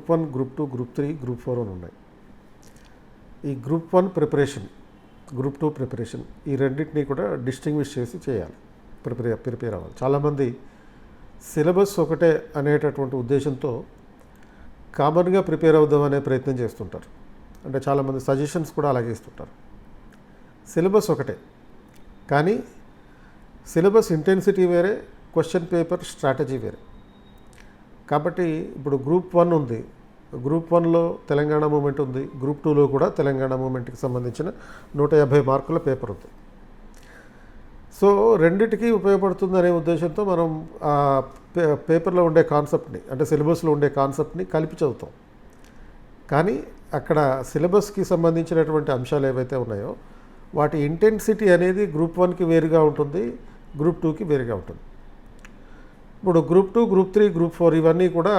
Group 1, group 2, group 3, group 4 అని ఉన్నాయి. ఈ గ్రూప్ 1 ప్రిపరేషన్, గ్రూప్ 2 ప్రిపరేషన్, ఈ రెండింటినీ కూడా డిస్టింగ్విష్ చేసి చేయాలి, ప్రిపేర్ అవ్వాలి. చాలామంది సిలబస్ ఒకటే అనేటటువంటి ఉద్దేశంతో కామన్గా ప్రిపేర్ అవుదాం అనే ప్రయత్నం చేస్తుంటారు. అంటే చాలామంది సజెషన్స్ కూడా అలాగే ఇస్తుంటారు. సిలబస్ ఒకటే, కానీ సిలబస్ ఇంటెన్సిటీ వేరే, క్వశ్చన్ పేపర్ స్ట్రాటజీ వేరే. కాబట్టి ఇప్పుడు గ్రూప్ 1 ఉంది, గ్రూప్ 1లో తెలంగాణ మూమెంట్ ఉంది, గ్రూప్ 2లో కూడా తెలంగాణ మూమెంట్కి సంబంధించిన 150 మార్కుల పేపర్ ఉంది. సో రెండిటికి ఉపయోగపడుతుందనే ఉద్దేశంతో మనం పేపర్లో ఉండే కాన్సెప్ట్ని, అంటే సిలబస్లో ఉండే కాన్సెప్ట్ని కలిపి చదువుతాం. కానీ అక్కడ సిలబస్కి సంబంధించినటువంటి అంశాలు ఏవైతే ఉన్నాయో వాటి ఇంటెన్సిటీ అనేది గ్రూప్ 1కి వేరుగా ఉంటుంది, గ్రూప్ 2కి వేరుగా ఉంటుంది. ఇప్పుడు గ్రూప్ 2, గ్రూప్ 3, గ్రూప్ 4 ఇవన్నీ కూడా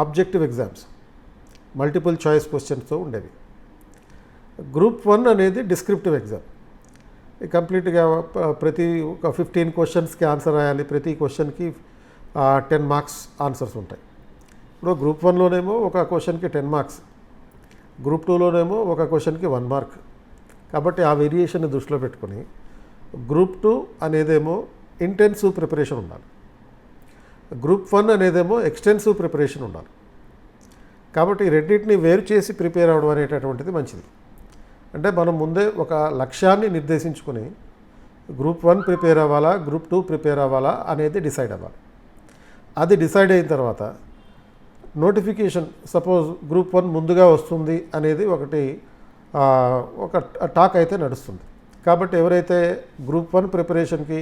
ఆబ్జెక్టివ్ ఎగ్జామ్స్, మల్టిపుల్ చాయిస్ క్వశ్చన్స్తో ఉండేవి. గ్రూప్ 1 అనేది డిస్క్రిప్టివ్ ఎగ్జామ్. కంప్లీట్గా ప్రతి ఒక 15 క్వశ్చన్స్కి ఆన్సర్ రాయాలి, ప్రతి క్వశ్చన్కి 10 మార్క్స్ ఆన్సర్స్ ఉంటాయి. ఇప్పుడు గ్రూప్ 1లోనేమో ఒక క్వశ్చన్కి 10 మార్క్స్, గ్రూప్ 2లోనేమో ఒక క్వశ్చన్కి 1 మార్క్. కాబట్టి ఆ వేరియేషన్ని దృష్టిలో పెట్టుకొని గ్రూప్ 2 అనేదేమో ఇంటెన్సివ్ ప్రిపరేషన్ ఉండాలి, గ్రూప్ 1 అనేదేమో ఎక్స్టెన్సివ్ ప్రిపరేషన్ ఉండాలి. కాబట్టి రెండింటిని వేరు చేసి ప్రిపేర్ అవ్వడం అనేటటువంటిది మంచిది. అంటే మనం ముందే ఒక లక్ష్యాన్ని నిర్దేశించుకొని గ్రూప్ 1 ప్రిపేర్ అవ్వాలా, గ్రూప్ 2 ప్రిపేర్ అవ్వాలా అనేది డిసైడ్ అవ్వాలి. అది డిసైడ్ అయిన తర్వాత నోటిఫికేషన్, సపోజ్ గ్రూప్ 1 ముందుగా వస్తుంది అనేది ఒక టాక్ అయితే నడుస్తుంది. కాబట్టి ఎవరైతే గ్రూప్ 1 ప్రిపరేషన్కి,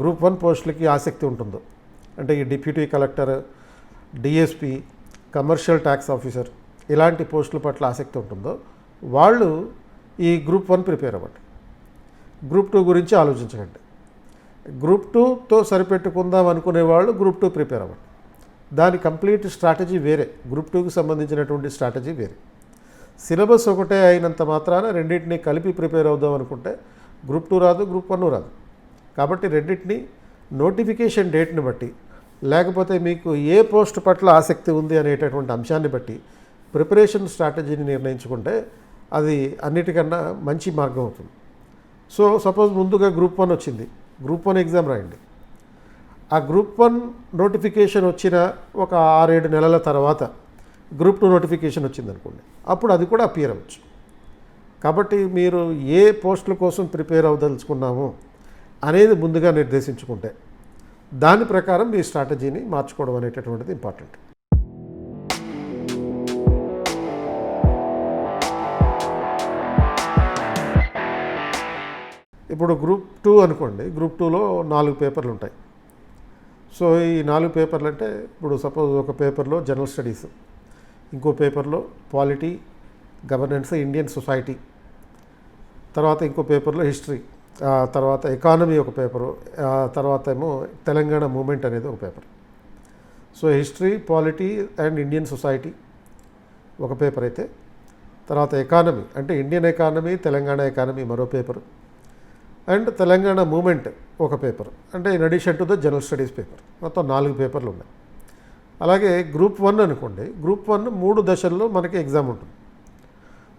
గ్రూప్ 1 పోస్టులకి ఆసక్తి ఉంటుందో, అంటే ఈ deputy collector, DSP, commercial tax officer ఇలాంటి పోస్టుల పట్ల ఆసక్తి ఉంటుందో వాళ్ళు ఈ గ్రూప్ 1 ప్రిపేర్ అవ్వండి. గ్రూప్ 2 గురించి ఆలోచించకండి. గ్రూప్ 2తో సరిపెట్టుకుందాం అనుకునే వాళ్ళు గ్రూప్ 2 ప్రిపేర్ అవ్వండి. దాని కంప్లీట్ స్ట్రాటజీ వేరే, గ్రూప్ 2కి సంబంధించినటువంటి స్ట్రాటజీ వేరే. సిలబస్ ఒకటే అయినంత మాత్రాన రెండింటినీ కలిపి ప్రిపేర్ అవుదాం అనుకుంటే గ్రూప్ 2 రాదు, గ్రూప్ 1 రాదు. కాబట్టి రెండింటినీ నోటిఫికేషన్ డేట్ని బట్టి, లేకపోతే మీకు ఏ పోస్ట్ పట్ల ఆసక్తి ఉంది అనేటటువంటి అంశాన్ని బట్టి ప్రిపరేషన్ స్ట్రాటజీని నిర్ణయించుకుంటే అది అన్నిటికన్నా మంచి మార్గం అవుతుంది. సో సపోజ్ ముందుగా గ్రూప్ 1 వచ్చింది, గ్రూప్ 1 ఎగ్జామ్ రాయండి. ఆ గ్రూప్ 1 నోటిఫికేషన్ వచ్చిన ఒక 6-7 నెలల తర్వాత గ్రూప్ 2 నోటిఫికేషన్ వచ్చింది అనుకోండి, అప్పుడు అది కూడా అపియర్ అవ్వచ్చు. కాబట్టి మీరు ఏ పోస్టుల కోసం ప్రిపేర్ అవ్వదలుచుకున్నామో అనేది ముందుగా నిర్దేశించుకుంటే దాని ప్రకారం మీ స్ట్రాటజీని మార్చుకోవడం అనేటటువంటిది ఇంపార్టెంట్. ఇప్పుడు గ్రూప్ 2 అనుకోండి, గ్రూప్ 2లో 4 పేపర్లు ఉంటాయి. సో ఈ 4 పేపర్లు అంటే ఇప్పుడు సపోజ్ ఒక పేపర్లో జనరల్ స్టడీస్, ఇంకో పేపర్లో పాలిటీ, గవర్నెన్స్, ఇండియన్ సొసైటీ, తర్వాత ఇంకో పేపర్లో హిస్టరీ, తర్వాత ఎకానమీ ఒక పేపరు, తర్వాత ఏమో తెలంగాణ మూమెంట్ అనేది ఒక paper. So history, polity and Indian society ఒక పేపర్ అయితే, తర్వాత ఎకానమీ అంటే ఇండియన్ ఎకానమీ, తెలంగాణ ఎకానమీ మరో పేపరు, అండ్ తెలంగాణ మూమెంట్ ఒక పేపర్, అంటే in addition to the general studies paper. మొత్తం 4 పేపర్లు ఉన్నాయి. అలాగే గ్రూప్ 1 అనుకోండి, గ్రూప్ 1 3 దశల్లో మనకి ఎగ్జామ్ ఉంటుంది.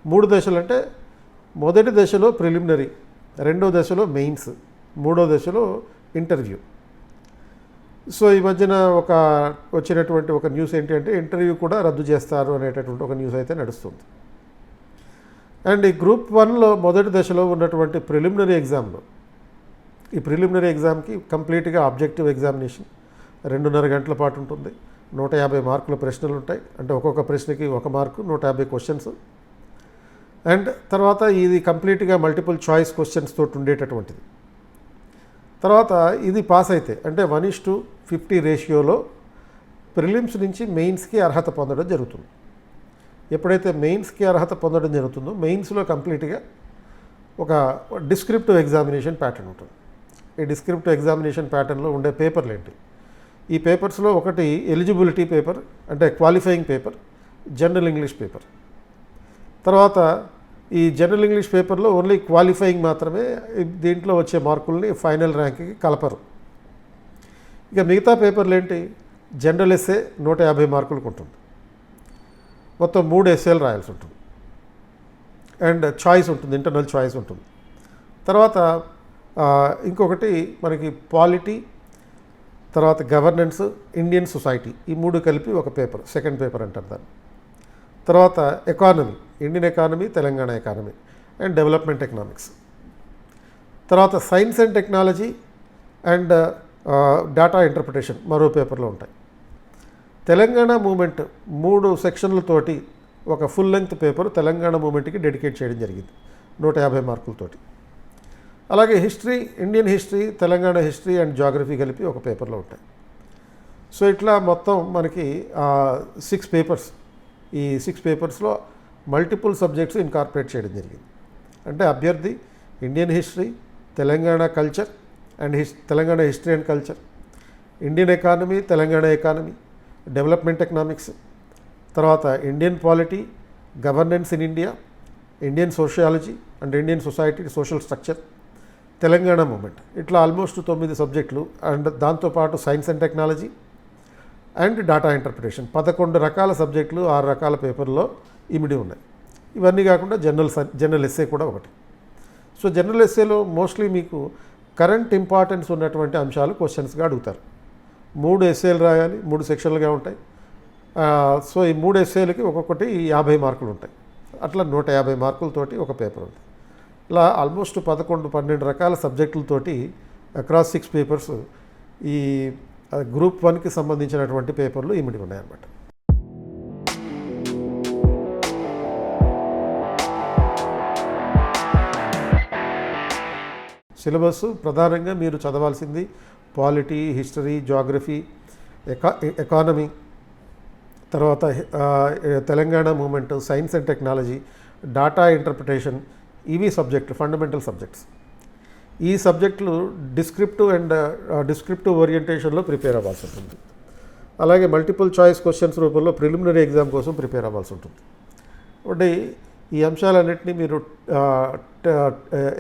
3 దశలు అంటే మొదటి దశలో ప్రిలిమినరీ, రెండో దశలో మెయిన్స్, మూడో దశలో ఇంటర్వ్యూ. సో ఈ మధ్యన వచ్చినటువంటి ఒక న్యూస్ ఏంటి అంటే ఇంటర్వ్యూ కూడా రద్దు చేస్తారు అనేటటువంటి ఒక న్యూస్ అయితే నడుస్తుంది. అండ్ ఈ గ్రూప్ 1లో మొదటి దశలో ఉన్నటువంటి ప్రిలిమినరీ ఎగ్జామ్లో, ఈ ప్రిలిమినరీ ఎగ్జామ్కి కంప్లీట్గా ఆబ్జెక్టివ్ ఎగ్జామినేషన్ 2.5 గంటల పాటు ఉంటుంది. 150 మార్కుల ప్రశ్నలు ఉంటాయి. అంటే ఒక్కొక్క ప్రశ్నకి 1 మార్కు, 150 క్వశ్చన్స్. అండ్ తర్వాత ఇది కంప్లీట్గా మల్టిపుల్ చాయిస్ క్వశ్చన్స్ తోటి ఉండేటటువంటిది. తర్వాత ఇది పాస్ అయితే అంటే 1:50 రేషియోలో ప్రిలిమ్స్ నుంచి మెయిన్స్కి అర్హత పొందడం జరుగుతుంది. ఎప్పుడైతే మెయిన్స్కి అర్హత పొందడం జరుగుతుందో మెయిన్స్లో కంప్లీట్గా ఒక డిస్క్రిప్టివ్ ఎగ్జామినేషన్ ప్యాటర్న్ ఉంటుంది. ఈ డిస్క్రిప్టివ్ ఎగ్జామినేషన్ ప్యాటర్న్లో ఉండే పేపర్లు ఏంటి? ఈ పేపర్స్లో ఒకటి ఎలిజిబిలిటీ పేపర్, అంటే qualifying paper, general English paper. తర్వాత ఈ జనరల్ ఇంగ్లీష్ పేపర్లో ఓన్లీ క్వాలిఫైయింగ్ మాత్రమే, దీంట్లో వచ్చే మార్కుల్ని ఫైనల్ ర్యాంక్కి కలపరు. ఇక మిగతా పేపర్లు ఏంటి? జనరల్ ఎస్సే 150 మార్కులకు ఉంటుంది. మొత్తం 3 ఎస్ఏలు రాయాల్సి ఉంటుంది. అండ్ చాయిస్ ఉంటుంది, ఇంటర్నల్ చాయిస్ ఉంటుంది. తర్వాత ఇంకొకటి మనకి పాలిటీ, తర్వాత గవర్నెన్స్, ఇండియన్ సొసైటీ, ఈ 3 కలిపి ఒక పేపర్, సెకండ్ పేపర్ అంటారు దాన్ని. తర్వాత economy, Indian economy, Telangana economy and development economics. తర్వాత science and technology and data interpretation మరో పేపర్లో ఉంటాయి. తెలంగాణ మూమెంట్ 3 సెక్షన్లతోటి ఒక ఫుల్ లెంగ్త్ పేపర్ తెలంగాణ మూమెంట్కి డెడికేట్ చేయడం జరిగింది 150 మార్కులతోటి. అలాగే history, Indian history, Telangana history and geography కలిపి ఒక పేపర్లో ఉంటాయి. సో ఇట్లా మొత్తం మనకి 6 పేపర్స్. ఈ 6 పేపర్స్లో మల్టిపుల్ సబ్జెక్ట్స్ ఇన్కార్పొరేట్ చేయడం జరిగింది. అంటే అభ్యర్థి Indian history, Telangana culture and Telangana history and culture, Indian economy, Telangana economy, development economics, తర్వాత Indian polity, governance in India, Indian sociology and Indian society social structure, Telangana movement, ఇట్లా ఆల్మోస్ట్ 9 సబ్జెక్టులు. అండ్ దాంతోపాటు science and technology and data interpretation 11 రకాల సబ్జెక్టులు 6 రకాల పేపర్లో ఇమిడి ఉన్నాయి. ఇవన్నీ కాకుండా జనరల్ ఎస్సే కూడా ఒకటి. సో జనరల్ ఎస్సేలో మోస్ట్లీ మీకు కరెంట్ ఇంపార్టెన్స్ ఉన్నటువంటి అంశాలు క్వశ్చన్స్గా అడుగుతారు. 3 ఎస్సేలు రాయాలి, 3 సెక్షన్లుగా ఉంటాయి. సో ఈ 3 ఎస్సేలకి ఒక్కొక్కటి 50 మార్కులు ఉంటాయి. అట్లా 150 మార్కులతోటి ఒక పేపర్ ఉంది. ఇలా ఆల్మోస్ట్ 11-12 రకాల సబ్జెక్టులతోటి అక్రాస్ 6 పేపర్స్ ఈ గ్రూప్ 1కి సంబంధించినటువంటి పేపర్లు ఇమిడి ఉన్నాయన్నమాట. సిలబస్ ప్రధానంగా మీరు చదవాల్సింది పాలిటీ, హిస్టరీ, జాగ్రఫీ, ఎకానమీ, తర్వాత Telangana movement, science and technology, data interpretation, ఇవి సబ్జెక్టులు, ఫండమెంటల్ సబ్జెక్ట్స్. ఈ సబ్జెక్టులు డిస్క్రిప్టివ్ ఓరియంటేషన్లో ప్రిపేర్ అవ్వాల్సి ఉంటుంది. అలాగే మల్టిపుల్ చాయిస్ క్వశ్చన్స్ రూపంలో ప్రిలిమినరీ ఎగ్జామ్ కోసం ప్రిపేర్ అవ్వాల్సి ఉంటుంది. కాబట్టి ఈ అంశాలన్నింటినీ మీరు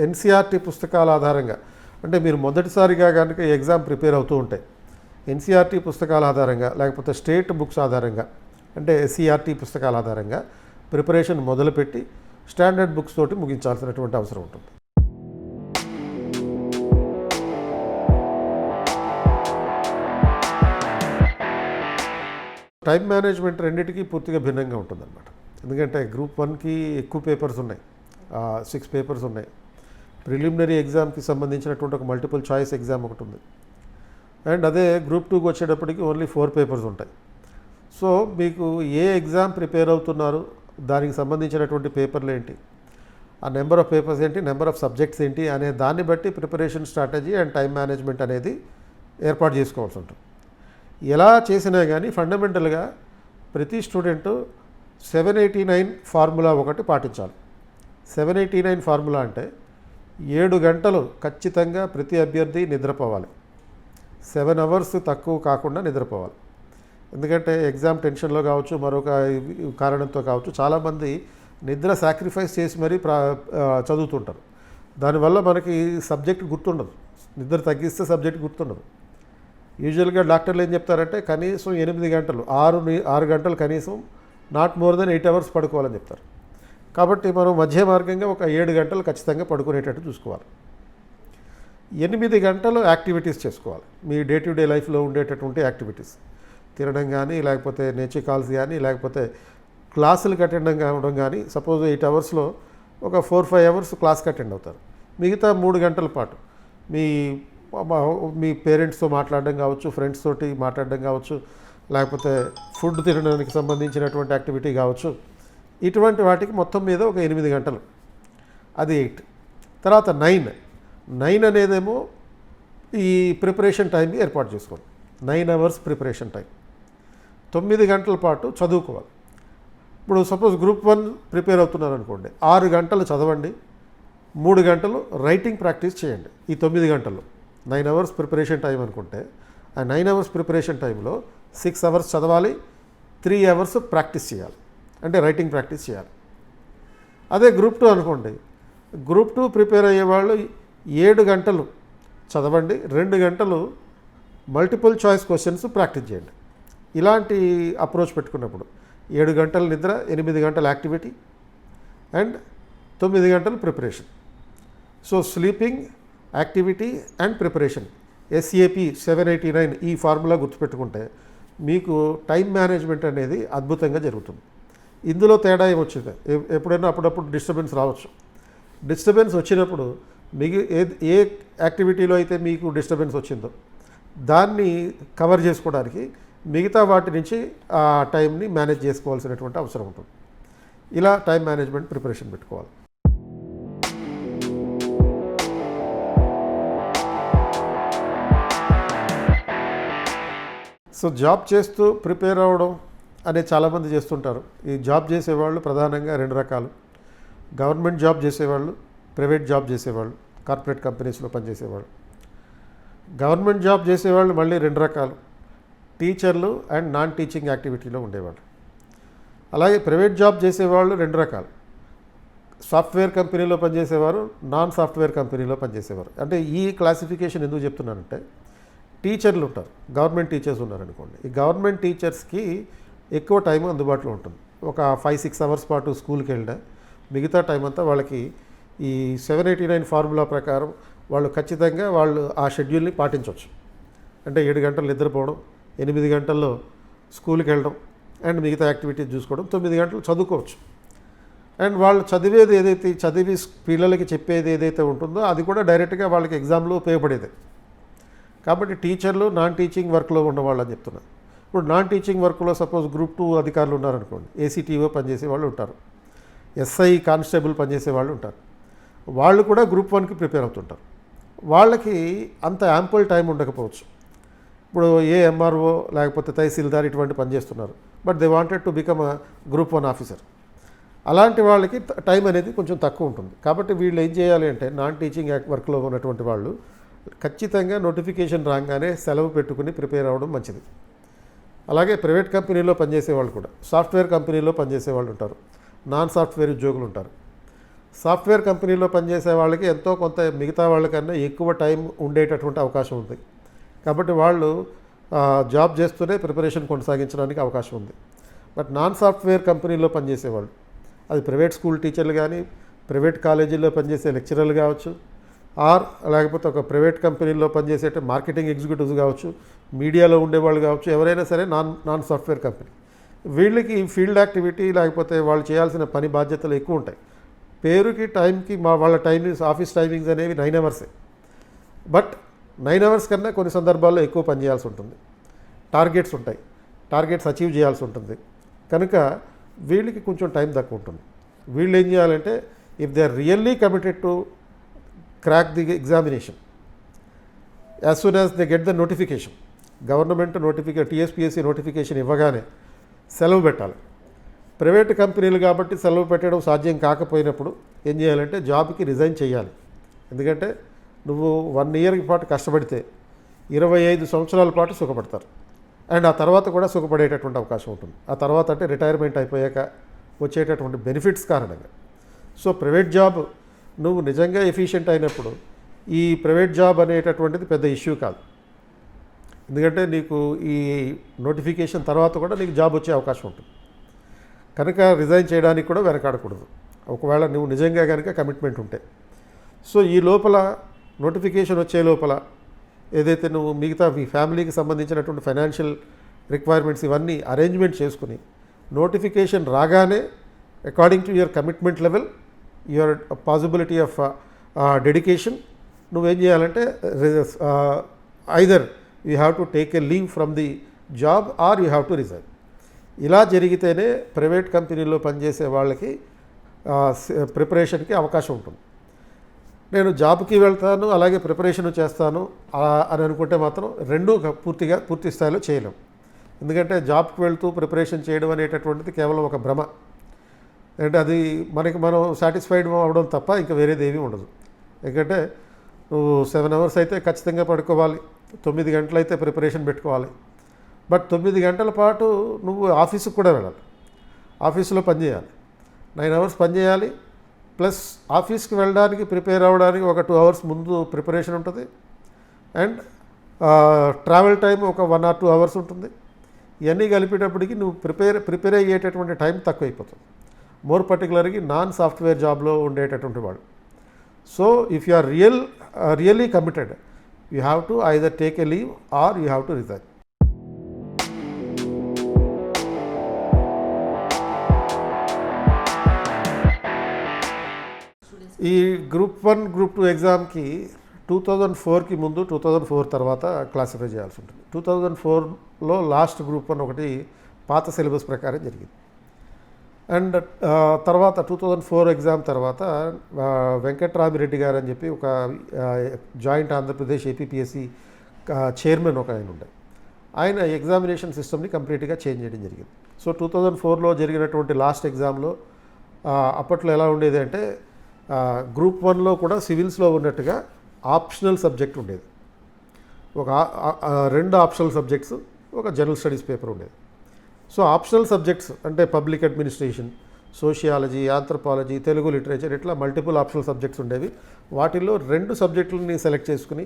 ఎన్సీఆర్టీ పుస్తకాల ఆధారంగా, అంటే మీరు మొదటిసారిగా కనుక ఎగ్జామ్ ప్రిపేర్ అవుతూ ఉంటే ఎన్సీఆర్టీ పుస్తకాల ఆధారంగా, లేకపోతే స్టేట్ బుక్స్ ఆధారంగా, అంటే ఎస్సీఆర్టీ పుస్తకాల ఆధారంగా ప్రిపరేషన్ మొదలుపెట్టి స్టాండర్డ్ బుక్స్ తోటి ముగించాల్సినటువంటి అవసరం ఉంటుంది. టైం మేనేజ్మెంట్ రెండింటికి పూర్తిగా భిన్నంగా ఉంటుందన్నమాట. ఎందుకంటే గ్రూప్ 1కి ఎక్కువ పేపర్స్ ఉన్నాయి, 6 పేపర్స్ ఉన్నాయి. ప్రిలిమినరీ ఎగ్జామ్కి సంబంధించినటువంటి ఒక మల్టిపుల్ చాయిస్ ఎగ్జామ్ ఒకటి ఉంది. అండ్ అదే గ్రూప్ 2కి వచ్చేటప్పటికి ఓన్లీ 4 పేపర్స్ ఉంటాయి. సో మీకు ఏ ఎగ్జామ్ ప్రిపేర్ అవుతున్నారు, దానికి సంబంధించినటువంటి పేపర్లు ఏంటి, ఆ నెంబర్ ఆఫ్ పేపర్స్ ఏంటి, నెంబర్ ఆఫ్ సబ్జెక్ట్స్ ఏంటి అనే దాన్ని బట్టి preparation strategy and time management అనేది ఏర్పాటు చేసుకోవాల్సి ఉంటుంది. ఎలా చేసినా కానీ ఫండమెంటల్గా ప్రతి స్టూడెంటు 789 ఫార్ములా ఒకటి పాటించాలి. 789 ఫార్ములా అంటే 7 గంటలు ఖచ్చితంగా ప్రతి అభ్యర్థి నిద్రపోవాలి. 7 అవర్స్ తక్కువ కాకుండా నిద్రపోవాలి. ఎందుకంటే ఎగ్జామ్ టెన్షన్లో కావచ్చు, మరొక కారణంతో కావచ్చు, చాలామంది నిద్ర సాక్రిఫైస్ చేసి మరీ చదువుతుంటారు. దానివల్ల మనకి సబ్జెక్ట్ గుర్తుండదు. నిద్ర తగ్గిస్తే సబ్జెక్ట్ గుర్తుండదు. యూజువల్గా డాక్టర్లు ఏం చెప్తారంటే కనీసం 8 గంటలు, 6 గంటలు కనీసం, నాట్ మోర్ దెన్ 8 అవర్స్ పడుకోవాలని చెప్తారు. కాబట్టి మనం మధ్య మార్గంగా ఒక 7 గంటలు ఖచ్చితంగా పడుకునేటట్టు చూసుకోవాలి. 8 గంటలు యాక్టివిటీస్ చేసుకోవాలి. మీ డే టు డే లైఫ్లో ఉండేటటువంటి యాక్టివిటీస్, తినడం కానీ, లేకపోతే నేచర్ కాల్స్ కానీ, లేకపోతే క్లాసులకు అటెండ్ కావడం కానీ. సపోజ్ 8 అవర్స్లో ఒక 4-5 అవర్స్ క్లాస్కి అటెండ్ అవుతారు. మిగతా 3 గంటల పాటు మీ పేరెంట్స్తో మాట్లాడడం కావచ్చు, ఫ్రెండ్స్ తోటి మాట్లాడడం కావచ్చు, లేకపోతే ఫుడ్ తినడానికి సంబంధించినటువంటి యాక్టివిటీ కావచ్చు. ఇటువంటి వాటికి మొత్తం మీద ఒక 8 గంటలు, అది 8. తర్వాత 9 అనేదేమో ఈ ప్రిపరేషన్ టైంకి ఏర్పాటు చేసుకోండి. 9 అవర్స్ ప్రిపరేషన్ టైం, 9 గంటల పాటు చదువుకోవాలి. ఇప్పుడు సపోజ్ గ్రూప్ 1 ప్రిపేర్ అవుతున్నారు అనుకోండి, 6 గంటలు చదవండి, 3 గంటలు రైటింగ్ ప్రాక్టీస్ చేయండి. ఈ 9 గంటల్లో 9 అవర్స్ ప్రిపరేషన్ టైం అనుకుంటే, ఆ 9 అవర్స్ ప్రిపరేషన్ టైంలో 6 అవర్స్ చదవాలి, 3 అవర్స్ ప్రాక్టీస్ చేయాలి, అంటే రైటింగ్ ప్రాక్టీస్ చేయాలి. అదే గ్రూప్ 2 అనుకోండి, గ్రూప్ 2 ప్రిపేర్ అయ్యేవాళ్ళు 7 గంటలు చదవండి, 2 గంటలు మల్టిపుల్ చాయిస్ క్వశ్చన్స్ ప్రాక్టీస్ చేయండి. ఇలాంటి అప్రోచ్ పెట్టుకున్నప్పుడు 7 గంటల నిద్ర, 8 గంటల యాక్టివిటీ అండ్ 9 గంటల preparation. So sleeping, activity and preparation, SAP 789 ఈ ఫార్ములా గుర్తుపెట్టుకుంటే మీకు టైం మేనేజ్మెంట్ అనేది అద్భుతంగా జరుగుతుంది. ఇందులో తేడా ఏమొచ్చింది, ఎప్పుడైనా అప్పుడప్పుడు డిస్టర్బెన్స్ రావచ్చు. డిస్టర్బెన్స్ వచ్చినప్పుడు మీకు ఏ యాక్టివిటీలో అయితే మీకు డిస్టర్బెన్స్ వచ్చిందో దాన్ని కవర్ చేసుకోవడానికి మిగతా వాటి నుంచి ఆ టైంని మేనేజ్ చేసుకోవాల్సినటువంటి అవసరం ఉంటుంది. ఇలా టైం మేనేజ్మెంట్ ప్రిపరేషన్ పెట్టుకోవాలి. సో జాబ్ చేస్తూ ప్రిపేర్ అవ్వడం అనేది చాలామంది చేస్తుంటారు. ఈ జాబ్ చేసేవాళ్ళు ప్రధానంగా 2 రకాలు. గవర్నమెంట్ జాబ్ చేసేవాళ్ళు, ప్రైవేట్ జాబ్ చేసేవాళ్ళు, కార్పొరేట్ కంపెనీస్లో పనిచేసేవాళ్ళు. గవర్నమెంట్ జాబ్ చేసేవాళ్ళు మళ్ళీ 2 రకాలు, టీచర్లు అండ్ నాన్ టీచింగ్ యాక్టివిటీలో ఉండేవాళ్ళు. అలాగే ప్రైవేట్ జాబ్ చేసేవాళ్ళు 2 రకాలు, సాఫ్ట్వేర్ కంపెనీలో పనిచేసేవారు, నాన్ సాఫ్ట్వేర్ కంపెనీలో పనిచేసేవారు. అంటే ఈ క్లాసిఫికేషన్ ఎందుకు చెప్తున్నానంటే, టీచర్లు ఉంటారు, గవర్నమెంట్ టీచర్స్ ఉన్నారనుకోండి. ఈ గవర్నమెంట్ టీచర్స్కి ఎక్కువ టైం అందుబాటులో ఉంటుంది. ఒక 5-6 అవర్స్ పాటు స్కూల్కి వెళ్ళినా మిగతా టైం అంతా వాళ్ళకి ఈ 789 ఫార్ములా ప్రకారం వాళ్ళు ఖచ్చితంగా ఆ షెడ్యూల్ని పాటించవచ్చు. అంటే 7 గంటలు నిద్రపోవడం, 8 గంటల్లో స్కూల్కి వెళ్ళడం అండ్ మిగతా యాక్టివిటీస్ చూసుకోవడం, 9 గంటలు చదువుకోవచ్చు. అండ్ వాళ్ళు చదివేది ఏదైతే పిల్లలకి చెప్పేది ఏదైతే ఉంటుందో అది కూడా డైరెక్ట్గా వాళ్ళకి ఎగ్జామ్లో ఉపయోగపడేది. కాబట్టి టీచర్లు నాన్ టీచింగ్ వర్క్లో ఉన్నవాళ్ళు అని చెప్తున్నారు. ఇప్పుడు నాన్ టీచింగ్ వర్క్లో సపోజ్ గ్రూప్ 2 అధికారులు ఉన్నారనుకోండి, ACTO పనిచేసే వాళ్ళు ఉంటారు, SI కానిస్టేబుల్ పనిచేసే వాళ్ళు ఉంటారు. వాళ్ళు కూడా గ్రూప్ 1కి ప్రిపేర్ అవుతుంటారు. వాళ్ళకి అంత యాంపుల్ టైం ఉండకపోవచ్చు. ఇప్పుడు MRO లేకపోతే తహసీల్దార్ ఇటువంటి పనిచేస్తున్నారు, but they wanted to become a group 1 officer. అలాంటి వాళ్ళకి టైం అనేది కొంచెం తక్కువ ఉంటుంది. కాబట్టి వీళ్ళు ఏం చేయాలి అంటే, నాన్ టీచింగ్ వర్క్లో ఉన్నటువంటి వాళ్ళు ఖచ్చితంగా నోటిఫికేషన్ రాగానే సెలవు పెట్టుకుని ప్రిపేర్ అవ్వడం మంచిది. అలాగే ప్రైవేట్ కంపెనీలో పనిచేసే వాళ్ళు కూడా, సాఫ్ట్వేర్ కంపెనీలో పనిచేసే వాళ్ళు ఉంటారు, నాన్ సాఫ్ట్వేర్ ఉద్యోగులు ఉంటారు. సాఫ్ట్వేర్ కంపెనీలో పనిచేసే వాళ్ళకి ఎంతో కొంత మిగతా వాళ్ళకన్నా ఎక్కువ టైం ఉండేటటువంటి అవకాశం ఉంది. కాబట్టి వాళ్ళు జాబ్ చేస్తూనే ప్రిపరేషన్ కొనసాగించడానికి అవకాశం ఉంది. బట్ నాన్ సాఫ్ట్వేర్ కంపెనీలో పనిచేసేవాళ్ళు, అది ప్రైవేట్ స్కూల్ టీచర్లు కానీ, ప్రైవేట్ కాలేజీల్లో పనిచేసే లెక్చరర్లు కావచ్చు, లేకపోతే ఒక ప్రైవేట్ కంపెనీలో పనిచేసే మార్కెటింగ్ ఎగ్జిక్యూటివ్స్ కావచ్చు, మీడియాలో ఉండేవాళ్ళు కావచ్చు, ఎవరైనా సరే నాన్ సాఫ్ట్వేర్ కంపెనీ, వీళ్ళకి ఫీల్డ్ యాక్టివిటీ లేకపోతే వాళ్ళు చేయాల్సిన పని బాధ్యతలు ఎక్కువ ఉంటాయి. పేరుకి టైంకి వాళ్ళ ఆఫీస్ టైమింగ్స్ అనేవి 9 అవర్సే. బట్ 9 అవర్స్ కన్నా కొన్ని సందర్భాల్లో ఎక్కువ పని చేయాల్సి ఉంటుంది. టార్గెట్స్ ఉంటాయి, టార్గెట్స్ అచీవ్ చేయాల్సి ఉంటుంది. కనుక వీళ్ళకి కొంచెం టైం తక్కువ ఉంటుంది. వీళ్ళు ఏం చేయాలంటే, if they are really committed to crack the examination, as soon as they get the notification, government TSPSC notification ఇవ్వగానే సెలవు పెట్టాలి. ప్రైవేట్ కంపెనీలు కాబట్టి సెలవు పెట్టడం సాధ్యం కాకపోయినప్పుడు ఏం చేయాలంటే, జాబ్కి రిజైన్ చేయాలి. ఎందుకంటే నువ్వు 1 ఇయర్ పాటు కష్టపడితే 25 సంవత్సరాల పాటు సుఖపడతారు. అండ్ ఆ తర్వాత కూడా సుఖపడేటటువంటి అవకాశం ఉంటుంది. ఆ తర్వాత అంటే రిటైర్మెంట్ అయిపోయాక వచ్చేటటువంటి బెనిఫిట్స్ కారణంగా. సో ప్రైవేట్ జాబ్ నువ్వు నిజంగా ఎఫిషియెంట్ అయినప్పుడు ఈ ప్రైవేట్ జాబ్ అనేటటువంటిది పెద్ద ఇష్యూ కాదు. ఎందుకంటే నీకు ఈ నోటిఫికేషన్ తర్వాత కూడా నీకు జాబ్ వచ్చే అవకాశం ఉంటుంది. కనుక రిజైన్ చేయడానికి కూడా వెనకాడకూడదు, ఒకవేళ నువ్వు నిజంగా కనుక కమిట్మెంట్ ఉంటే. సో ఈ లోపల నోటిఫికేషన్ వచ్చే లోపల ఏదైతే నువ్వు మిగతా మీ ఫ్యామిలీకి సంబంధించినటువంటి ఫైనాన్షియల్ రిక్వైర్మెంట్స్ ఇవన్నీ అరేంజ్మెంట్ చేసుకుని, నోటిఫికేషన్ రాగానే according to your commitment level, your possibility of dedication, నువ్వేం చేయాలంటే either you have to take a leave from the job or you have to resign. ఇలా జరిగితేనే ప్రైవేట్ కంపెనీలో పనిచేసే వాళ్ళకి ప్రిపరేషన్కి అవకాశం ఉంటుంది. నేను జాబ్కి వెళ్తాను అలాగే ప్రిపరేషన్ చేస్తాను అని అనుకుంటే మాత్రం రెండూ పూర్తి స్థాయిలో చేయలేం. ఎందుకంటే జాబ్కి వెళ్తూ ప్రిపరేషన్ చేయడం అనేటటువంటిది కేవలం ఒక భ్రమ. అంటే అది మనం సాటిస్ఫైడ్ అవ్వడం తప్ప ఇంకా వేరేది ఏమీ ఉండదు. ఎందుకంటే నువ్వు 7 అవర్స్ అయితే ఖచ్చితంగా పడుకోవాలి, 9 గంటలు అయితే ప్రిపరేషన్ పెట్టుకోవాలి. బట్ 9 గంటల పాటు నువ్వు ఆఫీసుకు కూడా వెళ్ళాలి, ఆఫీసులో పనిచేయాలి, 9 అవర్స్ పనిచేయాలి. ప్లస్ ఆఫీస్కి వెళ్ళడానికి ప్రిపేర్ అవ్వడానికి ఒక 2 అవర్స్ ముందు ప్రిపరేషన్ ఉంటుంది. అండ్ ట్రావెల్ టైం ఒక 1 or 2 అవర్స్ ఉంటుంది. ఇవన్నీ కలిపేటప్పటికి నువ్వు ప్రిపేర్ అయ్యేటటువంటి టైం తక్కువైపోతుంది. మోర్ పర్టికులర్గా నాన్ సాఫ్ట్వేర్ జాబ్లో ఉండేటటువంటి వాడు. So if you are really committed, you have to either take a leave or you have to resign. ఈ గ్రూప్ 1 గ్రూప్ 2 ఎగ్జామ్కి 2004కి ముందు 2004 తర్వాత క్లాసిఫై చేయాల్సి ఉంటుంది. 2004లో లాస్ట్ గ్రూప్ 1 ఒకటి పాత సిలబస్ ప్రకారం జరిగింది. అండ్ తర్వాత 2004 ఎగ్జామ్ తర్వాత వెంకట్రామిరెడ్డి గారు అని చెప్పి ఒక జాయింట్ ఆంధ్రప్రదేశ్ ఏపీపీఎస్సీ చైర్మన్ ఒక ఆయన ఉండే, ఆయన ఎగ్జామినేషన్ సిస్టమ్ని కంప్లీట్గా చేంజ్ చేయడం జరిగింది. సో 2004లో జరిగినటువంటి లాస్ట్ ఎగ్జామ్లో అప్పట్లో ఎలా ఉండేది అంటే గ్రూప్ 1లో కూడా సివిల్స్లో ఉన్నట్టుగా ఆప్షనల్ సబ్జెక్ట్ ఉండేది. ఒక 2 ఆప్షనల్ సబ్జెక్ట్స్, ఒక జనరల్ స్టడీస్ పేపర్ ఉండేది. సో ఆప్షనల్ సబ్జెక్ట్స్ అంటే public administration, sociology, anthropology, Telugu literature, ఇట్లా మల్టిపుల్ ఆప్షనల్ సబ్జెక్ట్స్ ఉండేవి. వాటిల్లో 2 సబ్జెక్టులని సెలెక్ట్ చేసుకుని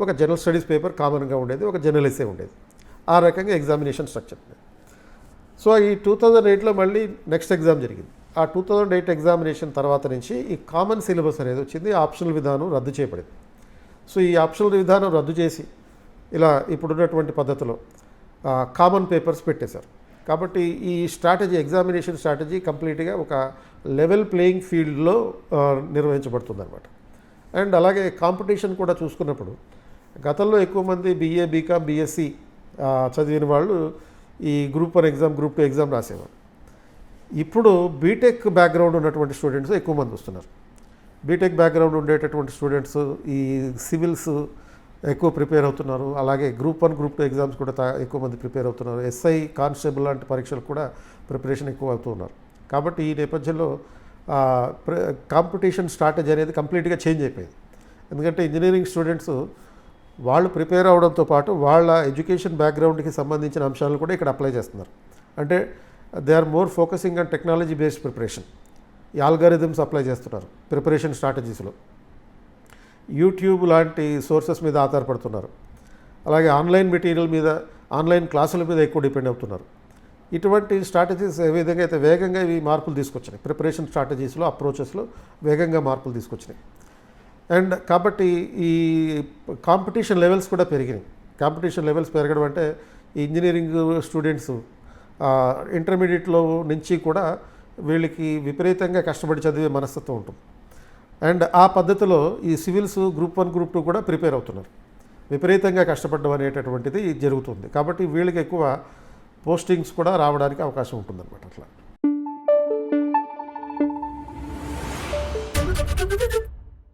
ఒక జనరల్ స్టడీస్ పేపర్ కామన్గా ఉండేది, ఒక జనరల్ ఎస్సే ఉండేది. ఆ రకంగా ఎగ్జామినేషన్ స్ట్రక్చర్ ఉండేది. సో ఈ 2008లో మళ్ళీ నెక్స్ట్ ఎగ్జామ్ జరిగింది. ఆ 2008 ఎగ్జామినేషన్ తర్వాత నుంచి ఈ కామన్ సిలబస్ అనేది వచ్చింది, ఆప్షనల్ విధానం రద్దు చేయబడింది. సో ఈ ఆప్షనల్ విధానం రద్దు చేసి ఇలా ఇప్పుడున్నటువంటి పద్ధతిలో కామన్ పేపర్స్ పెట్టేశారు. కాబట్టి ఈ స్ట్రాటజీ, ఎగ్జామినేషన్ స్ట్రాటజీ కంప్లీట్గా ఒక లెవెల్ ప్లేయింగ్ ఫీల్డ్లో నిర్వహించబడుతుంది అనమాట. అండ్ అలాగే కాంపిటీషన్ కూడా చూసుకున్నప్పుడు గతంలో ఎక్కువ మంది BA, BCom, BSc చదివిన వాళ్ళు ఈ గ్రూప్ 1 ఎగ్జామ్, గ్రూప్ 2 ఎగ్జామ్ రాసేవారు. ఇప్పుడు బీటెక్ బ్యాక్గ్రౌండ్ ఉన్నటువంటి స్టూడెంట్స్ ఎక్కువ మంది వస్తున్నారు. బీటెక్ బ్యాక్గ్రౌండ్ ఉండేటటువంటి స్టూడెంట్స్ ఈ సివిల్స్ ఎక్కువ ప్రిపేర్ అవుతున్నారు. అలాగే గ్రూప్ 1, గ్రూప్ 2 ఎగ్జామ్స్ కూడా ఎక్కువ మంది ప్రిపేర్ అవుతున్నారు. SI, కానిస్టేబుల్ లాంటి పరీక్షలు కూడా ప్రిపరేషన్ ఎక్కువ అవుతున్నారు. కాబట్టి ఈ నేపథ్యంలో కాంపిటీషన్ స్ట్రాటజీ అనేది కంప్లీట్గా చేంజ్ అయిపోయింది. ఎందుకంటే ఇంజనీరింగ్ స్టూడెంట్స్ వాళ్ళు ప్రిపేర్ అవడంతో పాటు వాళ్ళ ఎడ్యుకేషన్ బ్యాక్గ్రౌండ్కి సంబంధించిన అంశాలను కూడా ఇక్కడ అప్లై చేస్తున్నారు. అంటే they are more focusing on technology based preparation. ఈ ఆల్గారిథమ్స్ అప్లై చేస్తున్నారు ప్రిపరేషన్ స్ట్రాటజీస్లో. యూట్యూబ్ లాంటి సోర్సెస్ మీద ఆధారపడుతున్నారు. అలాగే ఆన్లైన్ మెటీరియల్ మీద, ఆన్లైన్ క్లాసుల మీద ఎక్కువ డిపెండ్ అవుతున్నారు. ఇటువంటి స్ట్రాటజీస్ ఏ విధంగా అయితే వేగంగా ఇవి మార్పులు తీసుకొచ్చినాయి, ప్రిపరేషన్ స్ట్రాటజీస్లో, అప్రోచెస్లో వేగంగా మార్పులు తీసుకొచ్చినాయి. అండ్ కాబట్టి ఈ కాంపిటీషన్ లెవెల్స్ కూడా పెరిగినాయి. కాంపిటీషన్ లెవెల్స్ పెరగడం అంటే ఈ ఇంజనీరింగ్ స్టూడెంట్స్ ఇంటర్మీడియట్లో నుంచి కూడా వీళ్ళకి విపరీతంగా కష్టపడి చదివే మనస్తత్వం ఉంటుంది. అండ్ ఆ పద్ధతిలో ఈ సివిల్స్ గ్రూప్ 1, గ్రూప్ 2 కూడా ప్రిపేర్ అవుతున్నారు. విపరీతంగా కష్టపడడం అనేటటువంటిది జరుగుతుంది. కాబట్టి వీళ్ళకి ఎక్కువ పోస్టింగ్స్ కూడా రావడానికి అవకాశం ఉంటుందన్నమాట. అట్లా